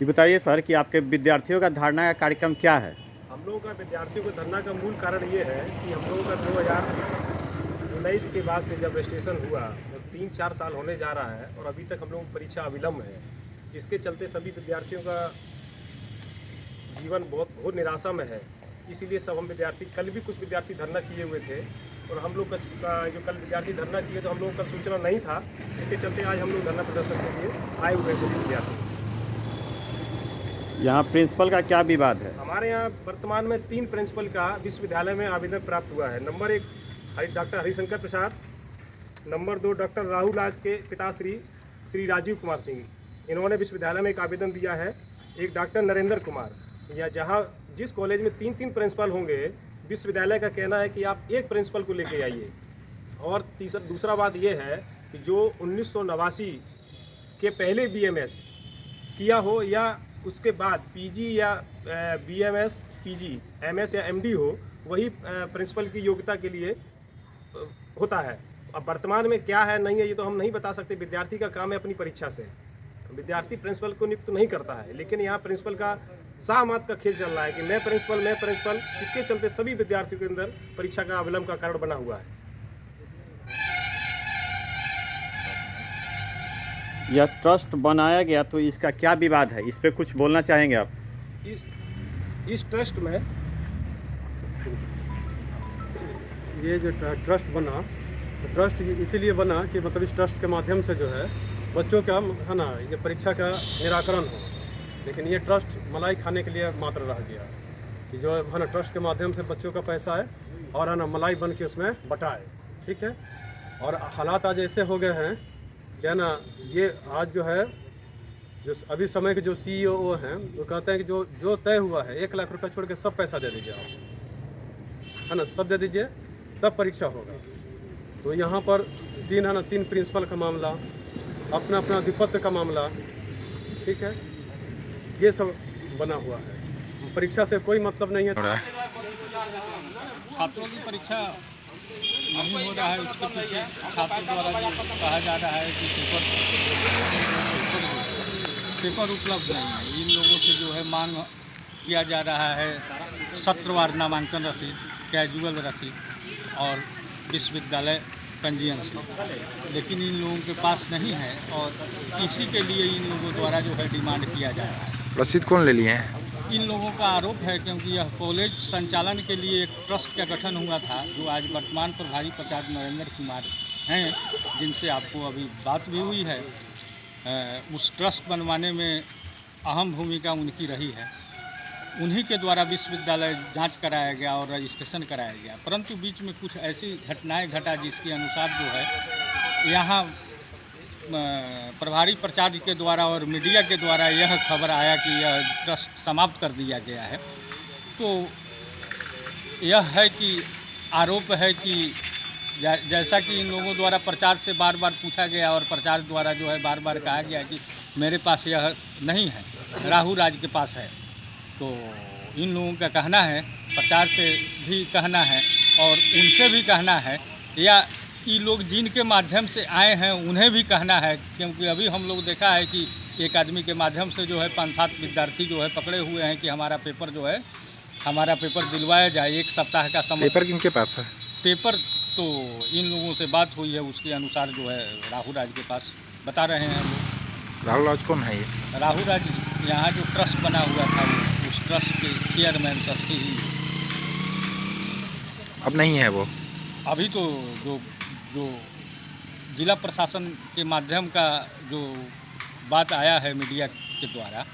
ये बताइए सर कि आपके विद्यार्थियों का धरना का कार्यक्रम क्या है? हम लोगों का विद्यार्थियों को धरना का मूल कारण ये है कि हम लोगों का 2019 के बाद से जब रजिस्ट्रेशन हुआ तो 3-4 साल होने जा रहा है और अभी तक हम लोगों की परीक्षा अविलंब है। इसके चलते सभी विद्यार्थियों का जीवन बहुत घोर निराशा में है। इसीलिए सब हम विद्यार्थी कल भी कुछ विद्यार्थी धरना किए हुए थे और हम लोग का जो कल विद्यार्थी धरना किए तो हम लोगों का सूचना नहीं था। इसके चलते आज हम लोग धरना प्रदर्शन के लिए आए हुए हैं सभी विद्यार्थी। यहाँ प्रिंसिपल का क्या विवाद है? हमारे यहाँ वर्तमान में 3 प्रिंसिपल का विश्वविद्यालय में आवेदन प्राप्त हुआ है। नंबर 1 डॉक्टर हरिशंकर प्रसाद, नंबर 2 डॉक्टर राहुल राज के पिताश्री श्री राजीव कुमार सिंह, इन्होंने विश्वविद्यालय में एक आवेदन दिया है। एक डॉक्टर नरेंद्र कुमार, या जहाँ जिस कॉलेज में 3-3 प्रिंसिपल होंगे, विश्वविद्यालय का कहना है कि आप एक प्रिंसिपल को लेके आइए। और दूसरा बात यह है कि जो 1989 के पहले BMS किया हो या उसके बाद PG या BMS, PG, MS या MD हो, वही प्रिंसिपल की योग्यता के लिए होता है। अब वर्तमान में क्या है नहीं है ये तो हम नहीं बता सकते। विद्यार्थी का काम है अपनी परीक्षा से, विद्यार्थी प्रिंसिपल को नियुक्त नहीं करता है। लेकिन यहाँ प्रिंसिपल का सामात का खेल चल रहा है कि मैं प्रिंसिपल। इसके चलते सभी विद्यार्थियों के अंदर परीक्षा का अविलंब का कारण बना हुआ है। यह ट्रस्ट बनाया गया तो इसका क्या विवाद है? इस पे कुछ बोलना चाहेंगे आप? इस ट्रस्ट में ये जो ट्रस्ट बना, तो ट्रस्ट इसीलिए बना कि मतलब इस ट्रस्ट के माध्यम से जो है बच्चों का है ना ये परीक्षा का निराकरण हो। लेकिन ये ट्रस्ट मलाई खाने के लिए मात्र रह गया कि जो है ना ट्रस्ट के माध्यम से बच्चों का पैसा है और है ना मलाई बन के उसमें बटाए। ठीक है, और हालात आज ऐसे हो गए हैं क्या ना, ये आज जो है जो अभी समय के जो CEO हैं वो कहते हैं कि जो तय हुआ है 1 लाख रुपये छोड़ के सब पैसा दे दीजिए आप, है ना, सब दे दीजिए तब परीक्षा होगा। तो यहाँ पर 3 प्रिंसिपल का मामला, अपना अपना अधिपत्य का मामला, ठीक है, ये सब बना हुआ है। परीक्षा से कोई मतलब नहीं है। छात्रों की परीक्षा नहीं हो रहा है, उसके पीछे छात्रों द्वारा जो कहा जा रहा है कि पेपर उपलब्ध नहीं है। इन लोगों से जो है मांग किया जा रहा है सत्रवार नामांकन रसीद, कैजुअल रसीद और विश्वविद्यालय पंजीयन से, लेकिन इन लोगों के पास नहीं है और इसी के लिए इन लोगों द्वारा जो है डिमांड किया जा रहा है। रसीद कौन ले लिए हैं? इन लोगों का आरोप है क्योंकि यह कॉलेज संचालन के लिए एक ट्रस्ट का गठन हुआ था, जो आज वर्तमान प्रभारी प्राचार्य नरेंद्र कुमार हैं, जिनसे आपको अभी बात भी हुई है। उस ट्रस्ट बनवाने में अहम भूमिका उनकी रही है। उन्हीं के द्वारा विश्वविद्यालय जांच कराया गया और रजिस्ट्रेशन कराया गया, परंतु बीच में कुछ ऐसी घटनाएं घटा जिसके अनुसार जो है यहाँ प्रभारी प्राचार्य के द्वारा और मीडिया के द्वारा यह खबर आया कि यह ट्रस्ट समाप्त कर दिया गया है। तो यह है कि आरोप है कि जैसा कि इन लोगों द्वारा प्रचार से बार बार पूछा गया और प्रचार द्वारा जो है बार बार कहा गया कि मेरे पास यह नहीं है, राहुल राज के पास है। तो इन लोगों का कहना है, प्रचार से भी कहना है और उनसे भी कहना है, या ये लोग जिनके माध्यम से आए हैं उन्हें भी कहना है, क्योंकि अभी हम लोग देखा है कि एक आदमी के माध्यम से जो है 5-7 विद्यार्थी जो है पकड़े हुए हैं कि हमारा पेपर दिलवाया जाए। 1 सप्ताह का समय। पेपर किनके पास है? पेपर तो इन लोगों से बात हुई है, उसके अनुसार जो है राहुल राज के पास बता रहे हैं लोग। राहुल राज कौन है ये? राहुल राज यहाँ जो ट्रस्ट बना हुआ था उस ट्रस्ट के चेयरमैन सर ही। अब नहीं है वो? अभी तो जो जिला प्रशासन के माध्यम का जो बात आया है मीडिया के द्वारा,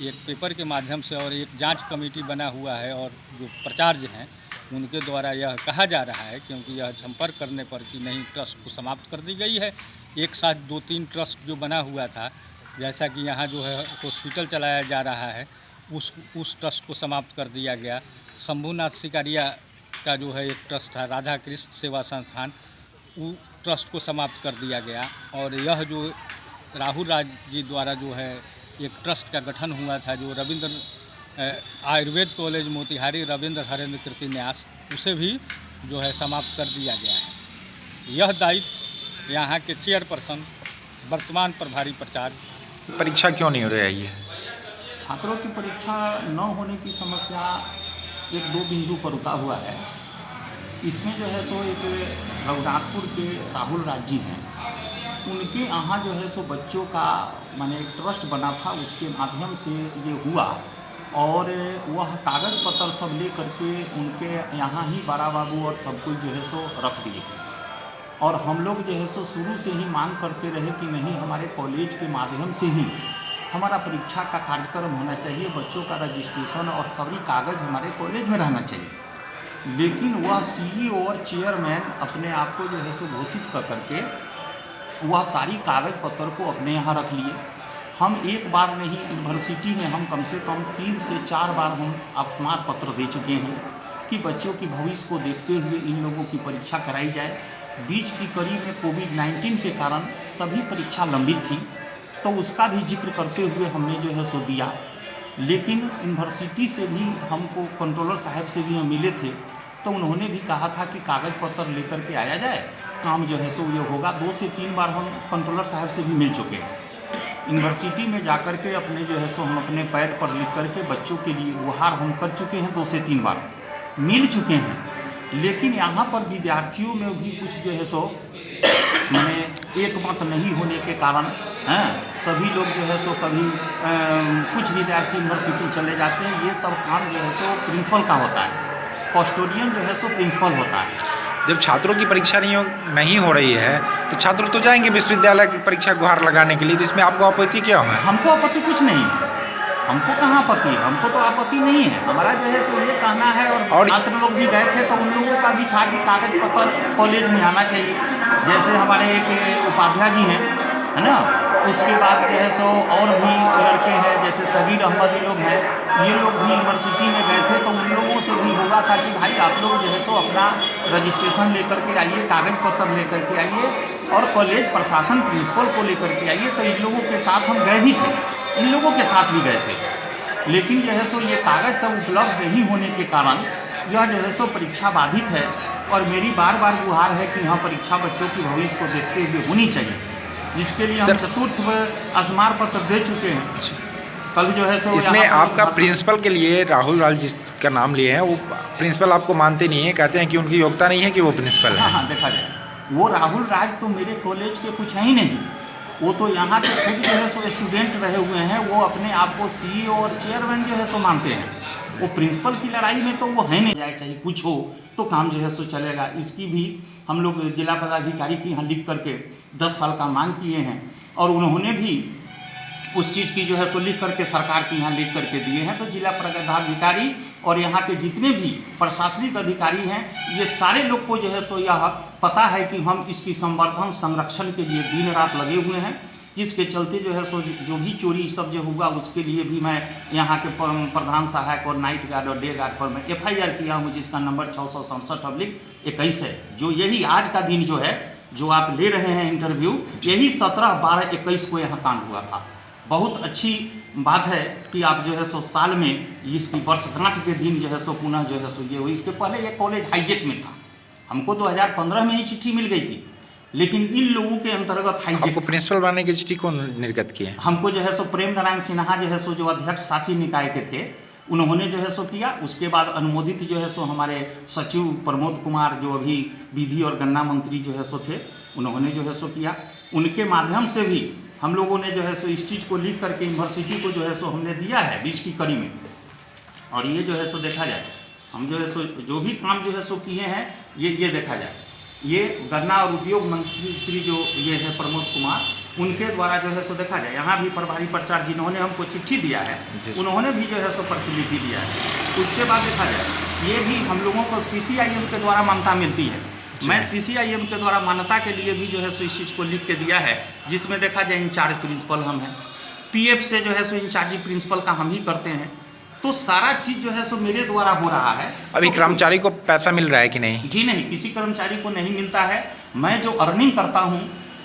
एक पेपर के माध्यम से और एक जांच कमेटी बना हुआ है और जो प्राचार्य हैं उनके द्वारा यह कहा जा रहा है, क्योंकि यह संपर्क करने पर कि नहीं ट्रस्ट को समाप्त कर दी गई है। एक साथ 2-3 ट्रस्ट जो बना हुआ था, जैसा कि यहाँ जो है हॉस्पिटल चलाया जा रहा है उस ट्रस्ट को समाप्त कर दिया गया। शंभूनाथ सिकारिया का जो है एक ट्रस्ट था, राधा कृष्ण सेवा संस्थान, वो ट्रस्ट को समाप्त कर दिया गया। और यह जो राहुल राज जी द्वारा जो है एक ट्रस्ट का गठन हुआ था, जो रविंद्र आयुर्वेद कॉलेज मोतिहारी रविंद्र हरेंद्र कीर्ति न्यास, उसे भी जो है समाप्त कर दिया गया है। यह दायित्व यहाँ के चेयरपर्सन वर्तमान प्रभारी प्राचार्य। परीक्षा क्यों नहीं हो रही है ये? छात्रों की परीक्षा न होने की समस्या एक दो बिंदु पर उठा हुआ है। इसमें जो है सो एक रघुनाथपुर के राहुल राज जी हैं, उनके यहाँ जो है सो बच्चों का माने एक ट्रस्ट बना था, उसके माध्यम से ये हुआ और वह कागज़ पत्र सब ले करके उनके यहाँ ही बड़ा बाबू और सब कुछ जो है सो रख दिए। और हम लोग जो है सो शुरू से ही मांग करते रहे कि नहीं, हमारे कॉलेज के माध्यम से ही हमारा परीक्षा का कार्यक्रम होना चाहिए, बच्चों का रजिस्ट्रेशन और सभी कागज़ हमारे कॉलेज में रहना चाहिए। लेकिन वह CEO और चेयरमैन अपने आप को जो है सो घोषित कर करके वह सारी कागज़ पत्र को अपने यहाँ रख लिए। हम एक बार नहीं, यूनिवर्सिटी में हम कम से कम 3 से 4 बार हम अपस्मार पत्र दे चुके हैं कि बच्चों की भविष्य को देखते हुए इन लोगों की परीक्षा कराई जाए। बीच की कड़ी में कोविड-19 के कारण सभी परीक्षा लंबित थी, तो उसका भी जिक्र करते हुए हमने जो है सो दिया। लेकिन यूनिवर्सिटी से भी हमको कंट्रोलर साहब से भी हम मिले थे, तो उन्होंने भी कहा था कि कागज़ पत्र लेकर के आया जाए, काम जो है सो ये होगा। 2 से 3 बार हम कंट्रोलर साहब से भी मिल चुके हैं। यूनिवर्सिटी में जाकर के अपने जो है सो हम अपने पैड पर लिख करके बच्चों के लिए गुहार हम कर चुके हैं, 2 से 3 बार मिल चुके हैं। लेकिन यहाँ पर विद्यार्थियों में भी कुछ जो है सो मैंने एक मत नहीं होने के कारण सभी लोग जो है सो कभी कुछ विद्यार्थी यूनिवर्सिटी चले जाते हैं। ये सब काम जो है सो प्रिंसिपल का होता है, कस्टोडियन जो है सो प्रिंसिपल होता है। जब छात्रों की परीक्षा नहीं हो रही है तो छात्र तो जाएंगे विश्वविद्यालय की परीक्षा गुहार लगाने के लिए, तो इसमें आपको आपत्ति क्या है? हमको आपत्ति कुछ नहीं है, हमको कहाँ आपत्ति है, हमको तो आपत्ति नहीं है। हमारा जो है सो ये कहना है, और छात्र लोग भी गए थे तो उन लोगों का भी था कि कागज पत्र कॉलेज में आना चाहिए। जैसे हमारे एक उपाध्याय जी हैं, है ना, उसके बाद जो है सो और भी लड़के हैं जैसे सगीर अहमद लोग हैं, ये लोग भी यूनिवर्सिटी में गए थे, तो उन लोगों से भी होगा था कि भाई आप लोग जो है सो अपना रजिस्ट्रेशन लेकर के आइए, कागज़ पत्र लेकर के आइए और कॉलेज प्रशासन प्रिंसिपल को लेकर के आइए। तो इन लोगों के साथ हम गए भी थे, इन लोगों के साथ भी गए थे। लेकिन जो है सो ये कागज़ सब उपलब्ध नहीं होने के कारण यह जो है सो परीक्षा बाधित है। और मेरी बार बार गुहार है कि यहाँ परीक्षा बच्चों की भविष्य को देखते हुए होनी चाहिए, जिसके लिए हम चतुर्थ असमार पत्र दे चुके हैं। कल जो है सो इसमें आपका प्रिंसिपल के लिए राहुल राज जिसका नाम लिए हैं, वो प्रिंसिपल आपको मानते नहीं है, कहते हैं कि उनकी योग्यता नहीं है कि वो प्रिंसिपल है। हाँ, देखा जाए वो राहुल राज तो मेरे कॉलेज के कुछ है ही नहीं, वो तो यहाँ के खुद जो है सो स्टूडेंट रहे हुए हैं। वो अपने आप को CEO और चेयरमैन जो है सो मानते हैं। वो प्रिंसिपल की लड़ाई में तो वो है नहीं, चाहे कुछ हो तो काम जो है सो चलेगा। इसकी भी हम लोग जिला पदाधिकारी के यहाँ लिख करके 10 साल का मांग किए हैं, और उन्होंने भी उस चीज़ की जो है सो लिख करके सरकार के यहाँ लिख करके दिए हैं। तो जिला पदाधिकारी और यहाँ के जितने भी प्रशासनिक अधिकारी हैं, ये सारे लोग को जो है सो यह पता है कि हम इसकी संवर्धन संरक्षण के लिए दिन रात लगे हुए हैं। जिसके चलते जो है सो जो भी चोरी सब जो हुआ उसके लिए भी मैं यहाँ के प्रधान सहायक और नाइट गार्ड और डे गार्ड पर मैं FIR किया हूँ, जिसका नंबर 667/21 है। जो यही आज का दिन जो है, जो आप ले रहे हैं इंटरव्यू, यही 17/12/21 को यहाँ कांड हुआ था। बहुत अच्छी बात है कि आप जो है सो साल में इसकी वर्षगांठ के दिन जो है सो पुनः जो है सो ये हुई। इसके पहले ये कॉलेज हाईजेक में था, हमको 2015 में ही चिट्ठी मिल गई थी, लेकिन इन लोगों के अंतर्गत हाईजेक। आपको प्रिंसिपल बनाने की चिट्ठी कौन निर्गत की है? हमको जो है सो प्रेम नारायण सिन्हा जो है सो जो अध्यक्ष शासी निकाय के थे, उन्होंने जो है सो किया। उसके बाद अनुमोदित जो है सो हमारे सचिव प्रमोद कुमार, जो अभी विधि और गन्ना मंत्री जो है सो थे, उन्होंने जो है सो किया। उनके माध्यम से भी हम लोगों ने जो है सो इस चीज़ को लिख करके यूनिवर्सिटी को जो है सो हमने दिया है बीच की कड़ी में। और ये जो है सो देखा जाए, हम जो है सो जो भी काम जो है सो किए हैं, ये देखा जाए, ये गन्ना और उद्योग मंत्री जो ये है प्रमोद कुमार, उनके द्वारा जो है सो देखा जाए, यहाँ भी प्रभारी प्रचार जिन्होंने हमको चिट्ठी दिया है, उन्होंने भी जो है सो प्रतिलिपि दिया है। उसके बाद देखा जाए, ये भी हम लोगों को CCIM के द्वारा मान्यता मिलती है। मैं CCIM के द्वारा मान्यता के लिए भी जो है सो इस चीज़ को लिख के दिया है, जिसमें देखा जाए इंचार्ज प्रिंसिपल हम हैं, PF से जो है सो इंचार्ज प्रिंसिपल का हम ही करते हैं। तो सारा चीज़ जो है सो मेरे द्वारा हो रहा है। अभी तो कर्मचारी को पैसा मिल रहा है कि नहीं? जी नहीं, किसी कर्मचारी को नहीं मिलता है। मैं जो अर्निंग करता हूँ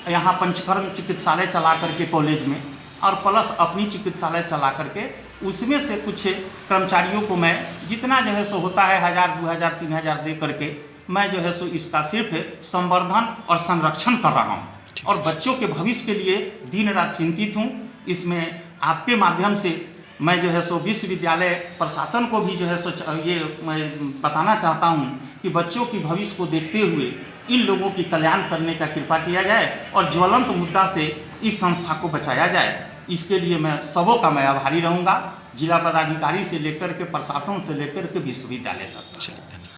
यहाँ पंचकर्म चिकित्सालय चला करके कॉलेज में, और प्लस अपनी चिकित्सालय चला करके, उसमें से कुछ कर्मचारियों को मैं जितना जो है सो होता है 1000, 2000, 3000 दे करके मैं जो है सो इसका सिर्फ संवर्धन और संरक्षण कर रहा हूँ, और बच्चों के भविष्य के लिए दिन रात चिंतित हूँ। इसमें आपके माध्यम से मैं जो है सो विश्वविद्यालय प्रशासन को भी जो है सो ये मैं बताना चाहता हूँ कि बच्चों की भविष्य को देखते हुए इन लोगों की कल्याण करने का कृपा किया जाए और ज्वलंत मुद्दा से इस संस्था को बचाया जाए। इसके लिए मैं सबों का मैं आभारी रहूँगा, जिला पदाधिकारी से लेकर के प्रशासन से लेकर के विश्वविद्यालय तक। चलिए।